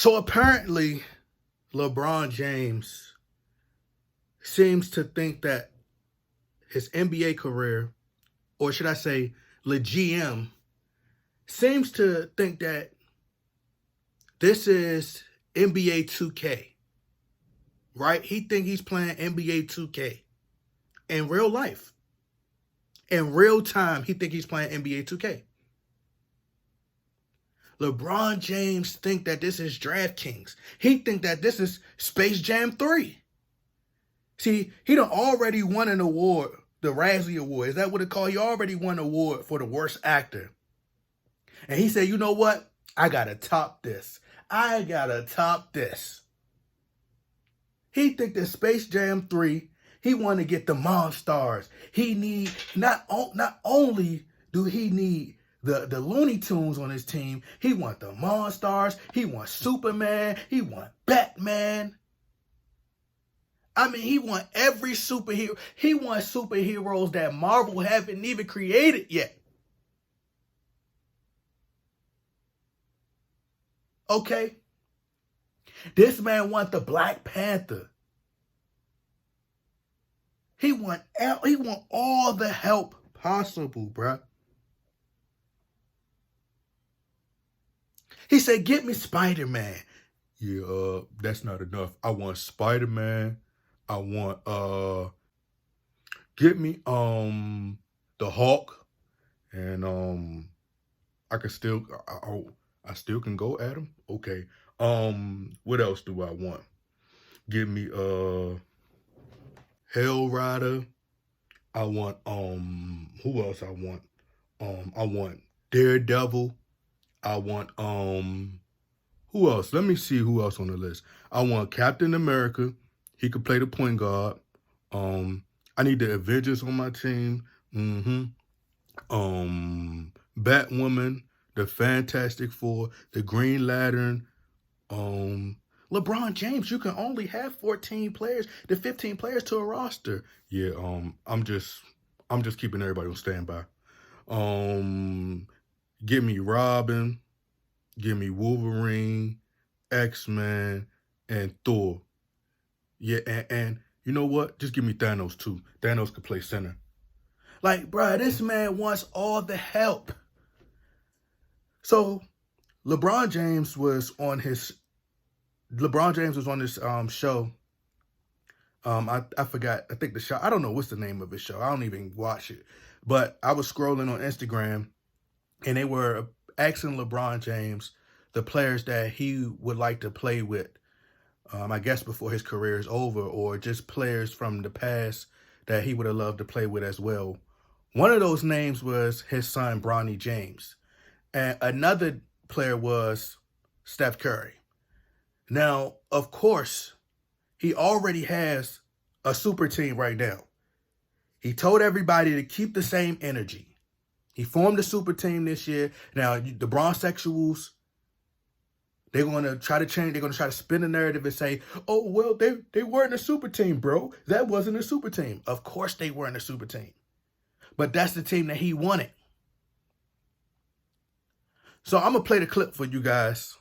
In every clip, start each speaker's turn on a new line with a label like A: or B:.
A: So apparently, LeBron James seems to think that his NBA career, or should I say, the GM, seems to think that this is NBA 2K, right? He think he's playing NBA 2K in real life. In real time, he think he's playing NBA 2K. LeBron James think that this is DraftKings. He think that this is Space Jam 3. See, he done already won an award, the Razzie Award. Is that what it called? He already won an award for the worst actor. And he said, you know what? I gotta top this. I gotta top this. He think that Space Jam 3, he want to get the Monstars. He need, not only do he need the Looney Tunes on his team, he want the Monstars, he want Superman, he want Batman. I mean, he want every superhero. He wants superheroes that Marvel haven't even created yet. Okay? This man want the Black Panther. He want all the help possible, bruh. He said, get me Spider-Man. Yeah, that's not enough. I want Spider-Man. I want get me the Hulk, and I can still I still can go at him. Okay. What else do I want? Give me Hell Rider. I want who else I want? I want Daredevil. I want who else? Let me see who else on the list. I want Captain America. He could play the point guard. I need the Avengers on my team. Batwoman, the Fantastic Four, the Green Lantern. LeBron James, you can only have 14 players to 15 players to a roster. Yeah, I'm just keeping everybody on standby. Give me Robin, give me Wolverine, X-Men, and Thor. Yeah, and you know what? Just give me Thanos too. Thanos could play center. Like, bruh, this man wants all the help. So, LeBron James was on this show. I forgot. I think the show. I don't know what's the name of his show. I don't even watch it. But I was scrolling on Instagram, and they were asking LeBron James the players that he would like to play with. I guess before his career is over, or just players from the past that he would have loved to play with as well. One of those names was his son, Bronny James. And another player was Steph Curry. Now, of course, he already has a super team right now. He told everybody to keep the same energy. He formed a super team this year. Now, the Bronsexuals, they're going to try to change. They're going to try to spin the narrative and say, oh, well, they weren't a super team, bro. That wasn't a super team. Of course they weren't a super team. But that's the team that he wanted. So I'm going to play the clip for you guys.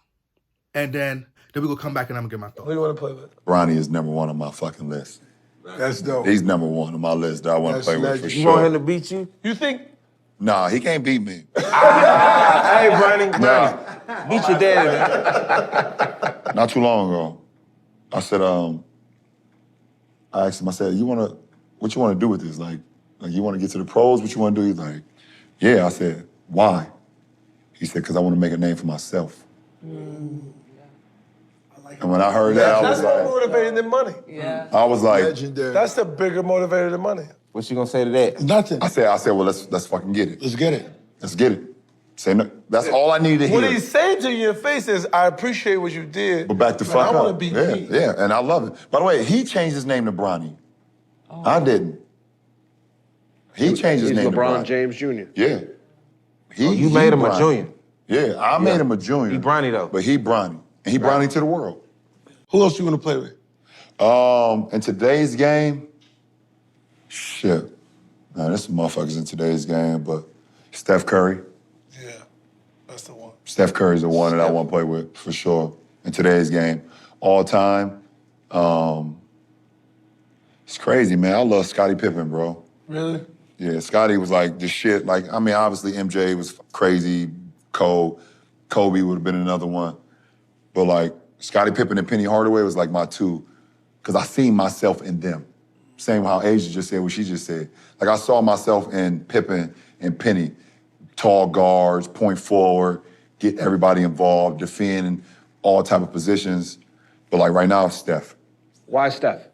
A: And then we're going to come back and I'm going to get my thoughts.
B: Who do you want to play with?
C: Bronny is number one on my fucking list.
B: That's dope.
C: He's number one on my list that I want to play with for sure.
B: You want him to beat you? You think?
C: Nah, he can't beat me.
B: Hey, Bronny.
C: Nah.
B: Beat your daddy, man.
C: Not too long ago, I said, I asked him, I said, what you want to do with this? Like you want to get to the pros? What you want to do? He's like, yeah. I said, why? He said, because I want to make a name for myself. And when I heard that, I was
B: That's
C: like...
B: more motivating than money.
D: Yeah.
C: I was like...
B: Legendary. That's the bigger motivator than money.
E: What you gonna say to that?
B: Nothing.
C: I said, well, let's fucking get it.
B: Let's get it.
C: Let's get it. Say no. That's all I needed to hear.
B: What he's saying to you in your face is, I appreciate what you did,
C: But back the fuck up.
B: I want to be me.
C: Yeah, and I love it. By the way, he changed his name to Bronny. I didn't. He changed his name to Bronny.
F: LeBron James Jr.
C: Yeah.
E: You made him a junior.
C: Yeah, I made him a junior.
E: He Bronny, though.
C: But he Bronny. And he Bronny to the world.
B: Who else you going to play with?
C: In today's game, shit. Nah, there's some motherfuckers in today's game, but Steph Curry.
B: Yeah, that's the one.
C: Steph Curry's the one that I want to play with, for sure. in today's game. All time, it's crazy, man. I love Scottie Pippen, bro.
B: Really?
C: Yeah, Scottie was like the shit. Like, I mean, obviously MJ was crazy, cold. Kobe would have been another one. But like Scottie Pippen and Penny Hardaway was like my two, because I seen myself in them. Same how Asia just said what she just said. Like I saw myself in Pippen and Penny, tall guards, point forward, get everybody involved, defend all type of positions. But like right now, Steph.
E: Why Steph?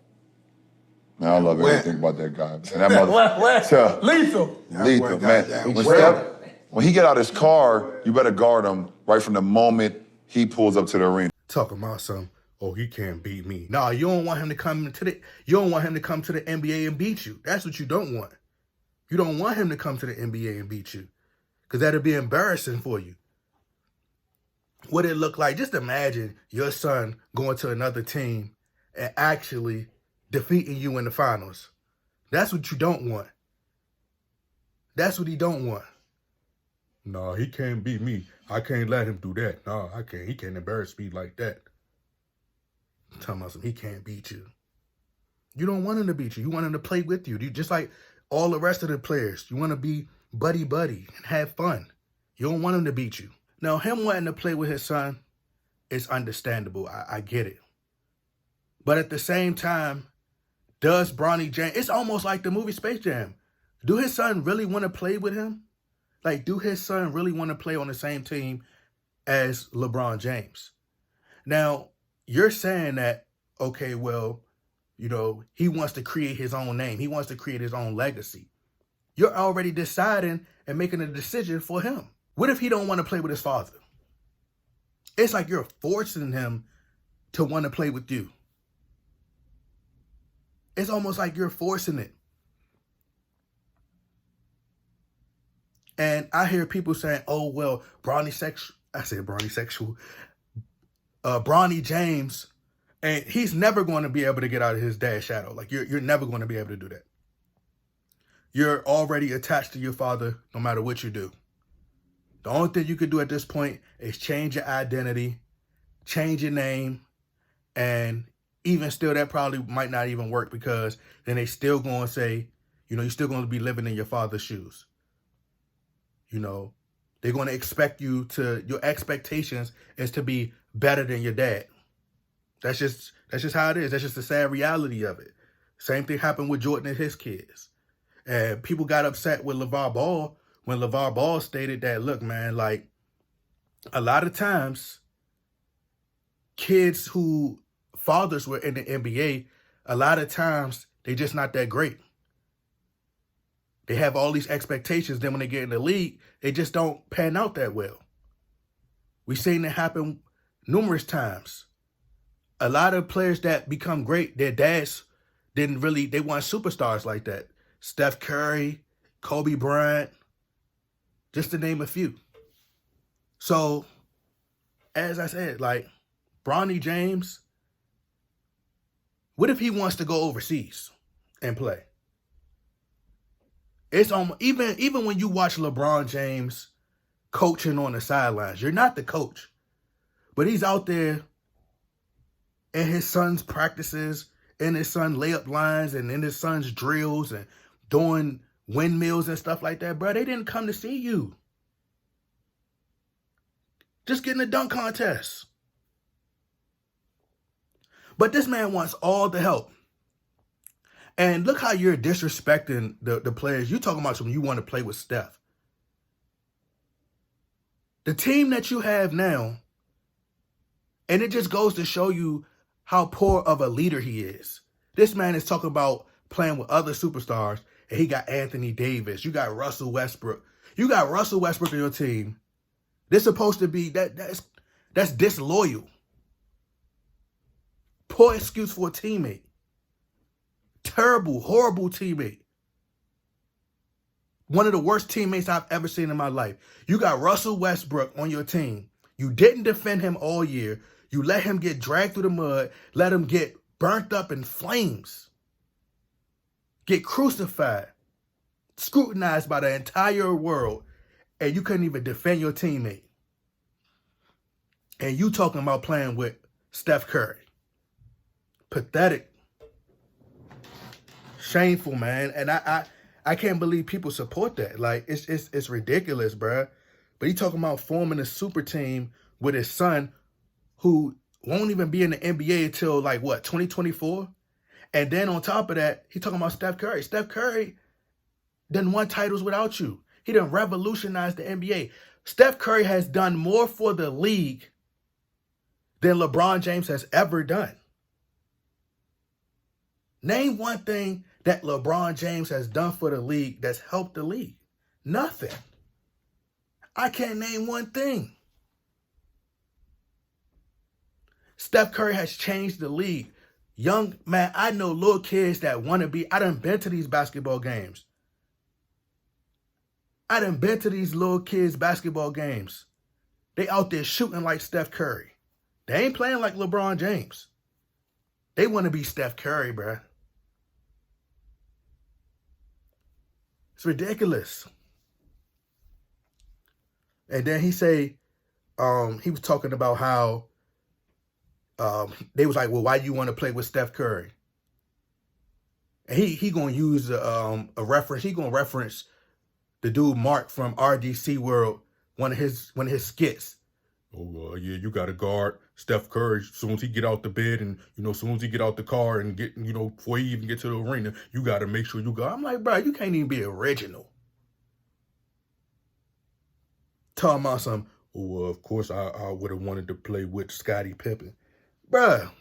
C: Man, I love everything about that guy. And that mother,
B: Lethal.
C: lethal, man. When he get out his car, you better guard him right from the moment he pulls up to the arena.
A: Talking about some, oh, he can't beat me. No, you don't want him to come to the NBA and beat you. That's what you don't want. You don't want him to come to the NBA and beat you, because that'd be embarrassing for you. What it look like? Just imagine your son going to another team and actually defeating you in the finals. That's what you don't want. That's what he don't want. No, he can't beat me. I can't let him do that. No, I can't. He can't embarrass me like that. I'm talking about some, he can't beat you. You don't want him to beat you. You want him to play with you. You just like all the rest of the players. You want to be buddy-buddy and have fun. You don't want him to beat you. Now, him wanting to play with his son is understandable. I get it. But at the same time, does Bronny James, it's almost like the movie Space Jam. Do his son really want to play with him? Like, do his son really want to play on the same team as LeBron James? Now, you're saying that, okay, well, you know, he wants to create his own name. He wants to create his own legacy. You're already deciding and making a decision for him. What if he don't want to play with his father? It's like you're forcing him to want to play with you. It's almost like you're forcing it. And I hear people saying, oh, well, Bronny James, and he's never going to be able to get out of his dad's shadow. Like, you're never going to be able to do that. You're already attached to your father no matter what you do. The only thing you could do at this point is change your identity, change your name, and even still, that probably might not even work, because then they still going to say, you know, you're still going to be living in your father's shoes. You know, they're going to expect you to, your expectations is to be better than your dad. That's just how it is. That's just the sad reality of it. Same thing happened with Jordan and his kids. And people got upset with LeVar Ball when LeVar Ball stated that, look, man, like, a lot of times, kids who fathers were in the NBA, a lot of times, they just not that great. They have all these expectations. Then when they get in the league, they just don't pan out that well. We've seen it happen numerous times. A lot of players that become great, their dads they weren't superstars like that. Steph Curry, Kobe Bryant, just to name a few. So, as I said, like, Bronny James, what if he wants to go overseas and play? It's even when you watch LeBron James coaching on the sidelines, you're not the coach, but he's out there in his son's practices, in his son's layup lines, and in his son's drills, and doing windmills and stuff like that. Bro, they didn't come to see you. Just get in the dunk contest. But this man wants all the help. And look how you're disrespecting the players. You talking about something you want to play with Steph. The team that you have now, and it just goes to show you how poor of a leader he is. This man is talking about playing with other superstars, and he got Anthony Davis. You got Russell Westbrook. You got Russell Westbrook on your team. This supposed to be, that's disloyal. Poor excuse for a teammate. Terrible, horrible teammate. One of the worst teammates I've ever seen in my life. You got Russell Westbrook on your team. You didn't defend him all year. You let him get dragged through the mud, let him get burnt up in flames, get crucified, scrutinized by the entire world, and you couldn't even defend your teammate. And you talking about playing with Steph Curry. Pathetic. Shameful, man. And I can't believe people support that. Like, it's ridiculous, bruh. But he talking about forming a super team with his son who won't even be in the NBA until, like, what, 2024? And then on top of that, he talking about Steph Curry. Steph Curry done won titles without you. He done revolutionized the NBA. Steph Curry has done more for the league than LeBron James has ever done. Name one thing that LeBron James has done for the league that's helped the league. Nothing. I can't name one thing. Steph Curry has changed the league. Young, man, I know little kids that want to be, I done been to these basketball games. I done been to these little kids' basketball games. They out there shooting like Steph Curry. They ain't playing like LeBron James. They want to be Steph Curry, bruh. It's ridiculous. And then he say, he was talking about how they was like, well, why do you want to play with Steph Curry? And he gonna use a reference. He gonna reference the dude Mark from RDC World, one of his skits. Oh, yeah, you got to guard Steph Curry as soon as he get out the bed and, as soon as he get out the car and get, before he even get to the arena, you got to make sure you guard. I'm like, bro, you can't even be original. Talking about something, oh, of course I would have wanted to play with Scottie Pippen. Bruh,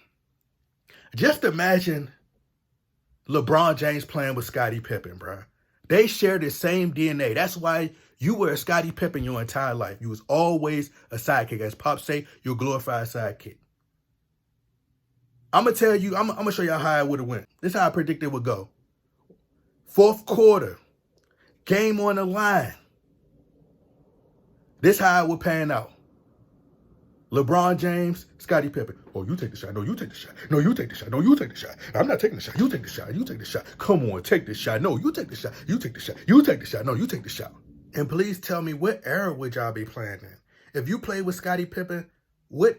A: just imagine LeBron James playing with Scottie Pippen, bruh. They share the same DNA. That's why you were a Scottie Pippen your entire life. You was always a sidekick. As Pop say, you're a glorified sidekick. I'm going to tell you, I'm going to show y'all how I would have went. This is how I predicted it would go. Fourth quarter, game on the line. This is how it would pan out. LeBron James, Scottie Pippen. Oh, you take the shot. No, you take the shot. No, you take the shot. No, you take the shot. I'm not taking the shot. You take the shot. You take the shot. Come on, take the shot. No, you take the shot. You take the shot. You take the shot. No, you take the shot. And please tell me, what era would y'all be playing in? If you played with Scottie Pippen, what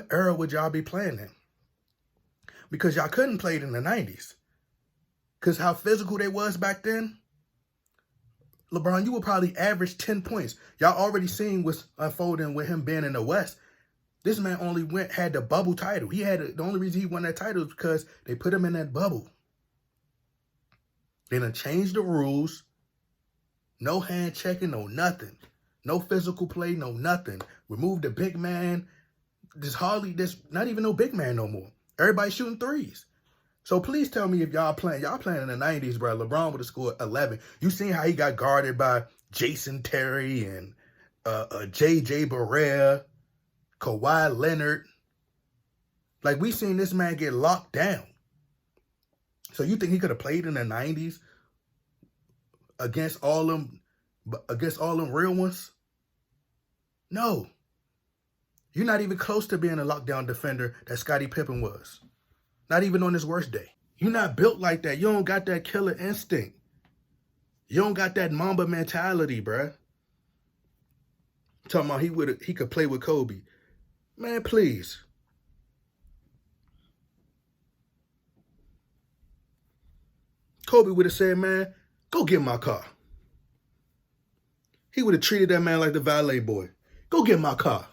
A: era would y'all be playing in? Because y'all couldn't play it in the 90s. Because how physical they was back then, LeBron, you would probably average 10 points. Y'all already seen what's unfolding with him being in the West. This man only had the bubble title. The only reason he won that title is because they put him in that bubble. They done changed the rules. No hand checking, no nothing. No physical play, no nothing. Remove the big man. There's not even no big man no more. Everybody shooting threes. So please tell me if y'all playing in the 90s, bro. LeBron would have scored 11. You seen how he got guarded by Jason Terry and J.J. Barea, Kawhi Leonard. Like, we seen this man get locked down. So you think he could have played in the 90s against all them real ones? No. You're not even close to being a lockdown defender that Scottie Pippen was. Not even on his worst day. You're not built like that. You don't got that killer instinct. You don't got that Mamba mentality, bruh. Talking about he could play with Kobe. Man, please. Kobe would have said, man, go get my car. He would have treated that man like the valet boy. Go get my car.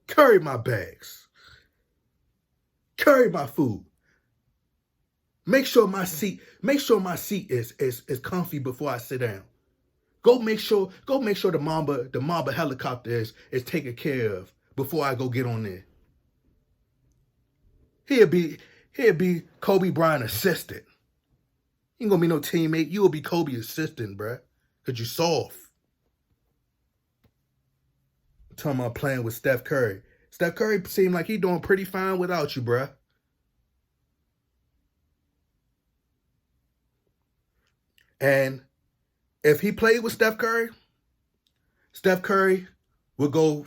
A: Carry my bags. Carry my food. Make sure my seat is comfy before I sit down. Go make sure the Mamba helicopter is taken care of before I go get on there. He'll be Kobe Bryant assistant. You ain't gonna be no teammate. You will be Kobe assistant, bruh. Cause you soft. I'm talking about playing with Steph Curry. Steph Curry seemed like he doing pretty fine without you, bruh. And if he played with Steph Curry would go,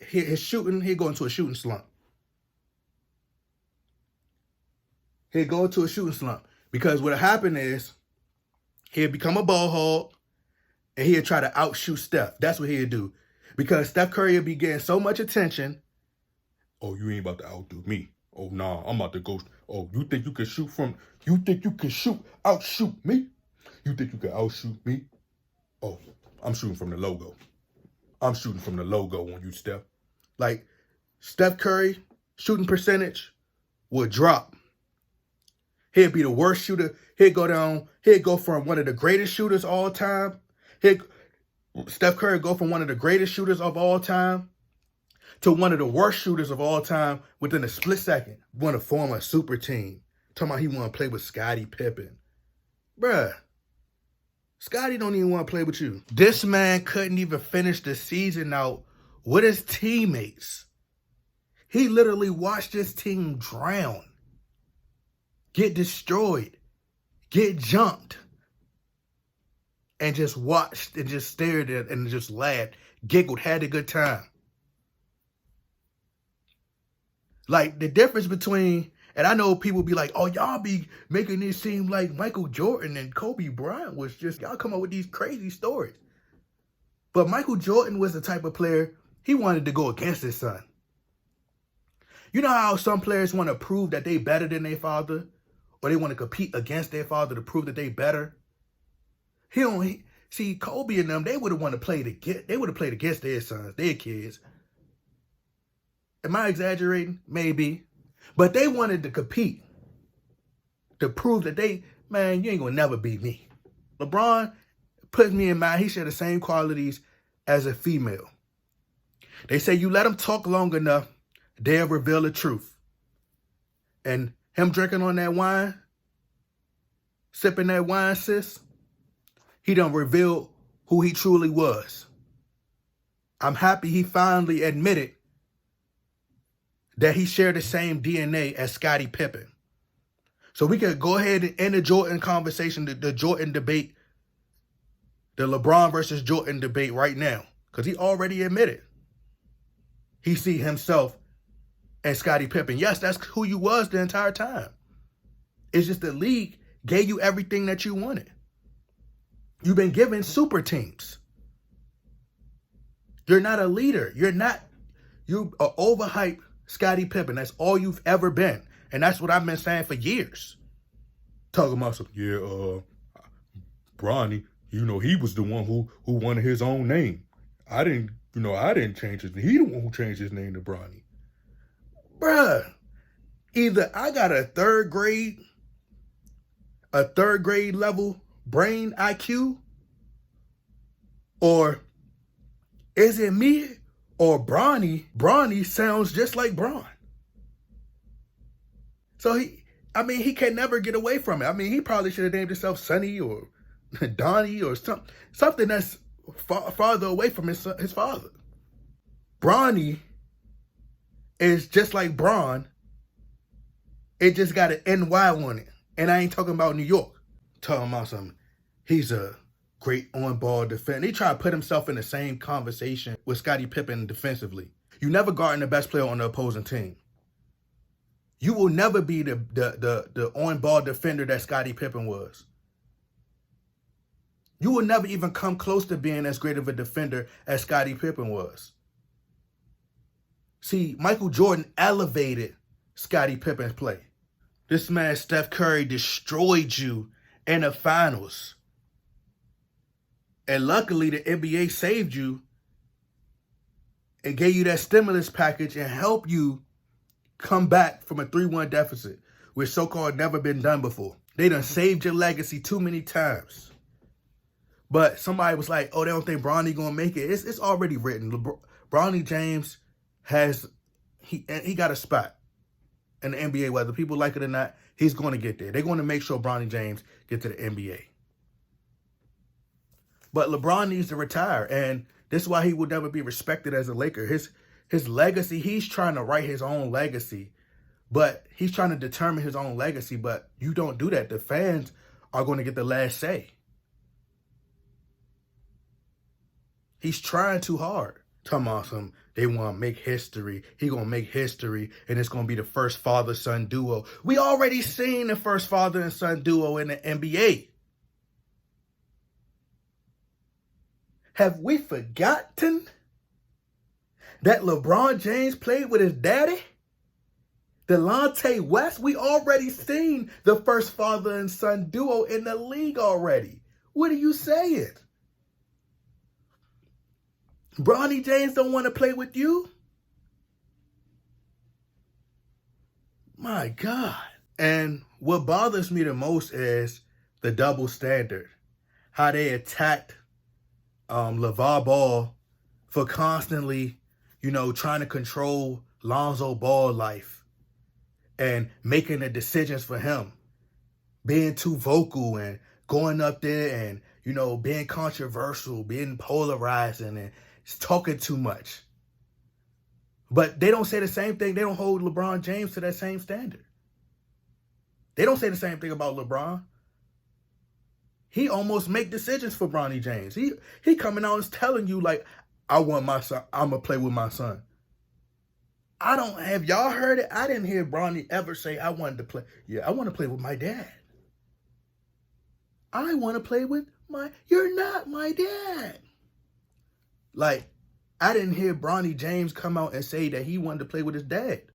A: he'd go into a shooting slump. He'd go into a shooting slump. Because what'll happen is, he'd become a ball hog, and he'd try to outshoot Steph. That's what he'd do. Because Steph Curry would be getting so much attention Oh, you ain't about to outdo me. Oh, nah, I'm about to go. Oh, you think you can outshoot me? You think you can outshoot me? Oh, I'm shooting from the logo. I'm shooting from the logo on you, Steph. Like, Steph Curry, shooting percentage would drop. He'd be the worst shooter. He'd go from one of the greatest shooters all time. Steph Curry go from one of the greatest shooters of all time to one of the worst shooters of all time within a split second. Want to form a super team. Talking about he want to play with Scottie Pippen. Bruh, Scottie don't even want to play with you. This man couldn't even finish the season out with his teammates. He literally watched his team drown, get destroyed, get jumped, and just watched and just stared at and just laughed, giggled, had a good time. Like, the difference between, and I know people be like, oh, y'all be making this seem like Michael Jordan and Kobe Bryant was just, y'all come up with these crazy stories. But Michael Jordan was the type of player, he wanted to go against his son. You know how some players want to prove that they better than their father? Or they want to compete against their father to prove that they better? See, Kobe and them, they would have wanted to play against their sons, their kids. Am I exaggerating? Maybe. But they wanted to compete to prove that man, you ain't gonna never beat me. LeBron puts me in mind, he share the same qualities as a female. They say you let him talk long enough, they'll reveal the truth. And him drinking on that wine, sipping that wine, sis, he done revealed who he truly was. I'm happy he finally admitted that he shared the same DNA as Scottie Pippen. So we could go ahead and end the Jordan conversation, the Jordan debate, the LeBron versus Jordan debate right now. Because he already admitted he see himself as Scottie Pippen. Yes, that's who you was the entire time. It's just the league gave you everything that you wanted. You've been given super teams. You're not a leader. You are overhyped Scottie Pippen. That's all you've ever been. And that's what I've been saying for years. Talking about some, Bronny, he was the one who wanted his own name. I didn't change his name. He the one who changed his name to Bronny. Bruh, either I got a third grade level brain IQ, or is it me or Bronny? Bronny sounds just like Bron. So he can never get away from it. He probably should have named himself Sonny or Donnie or something that's farther away from his father. Bronny is just like Bron. It just got an NY on it. And I ain't talking about New York. Talking about something. He's a great on-ball defender. He tried to put himself in the same conversation with Scottie Pippen defensively. You never guard the best player on the opposing team. You will never be the on-ball defender that Scottie Pippen was. You will never even come close to being as great of a defender as Scottie Pippen was. See, Michael Jordan elevated Scottie Pippen's play. This man, Steph Curry, destroyed you in the finals. And luckily, the NBA saved you and gave you that stimulus package and helped you come back from a 3-1 deficit, which so-called never been done before. They done saved your legacy too many times. But somebody was like, oh, they don't think Bronny gonna make it. It's already written. Bronny James he got a spot in the NBA, whether people like it or not. He's going to get there. They're going to make sure Bronny James get to the NBA. But LeBron needs to retire, and this is why he will never be respected as a Laker. His legacy, he's trying to write his own legacy, but he's trying to determine his own legacy, but you don't do that. The fans are going to get the last say. He's trying too hard. Talking about some, they want to make history. He going to make history, and it's going to be the first father-son duo. We already seen the first father and son duo in the NBA. Have we forgotten that LeBron James played with his daddy? Delonte West, we already seen the first father and son duo in the league already. What are you saying? Bronny James don't want to play with you? My God. And what bothers me the most is the double standard. How they attacked LeVar Ball for constantly, trying to control Lonzo Ball life and making the decisions for him. Being too vocal and going up there and, being controversial, being polarizing and talking too much. But they don't say the same thing. They don't hold LeBron James to that same standard. They don't say the same thing about LeBron. He almost make decisions for Bronny James. He coming out and telling you, like, I want my son. I'm going to play with my son. Have y'all heard it? I didn't hear Bronny ever say, I wanted to play. Yeah, I want to play with my dad. I want to play with you're not my dad. Like, I didn't hear Bronny James come out and say that he wanted to play with his dad.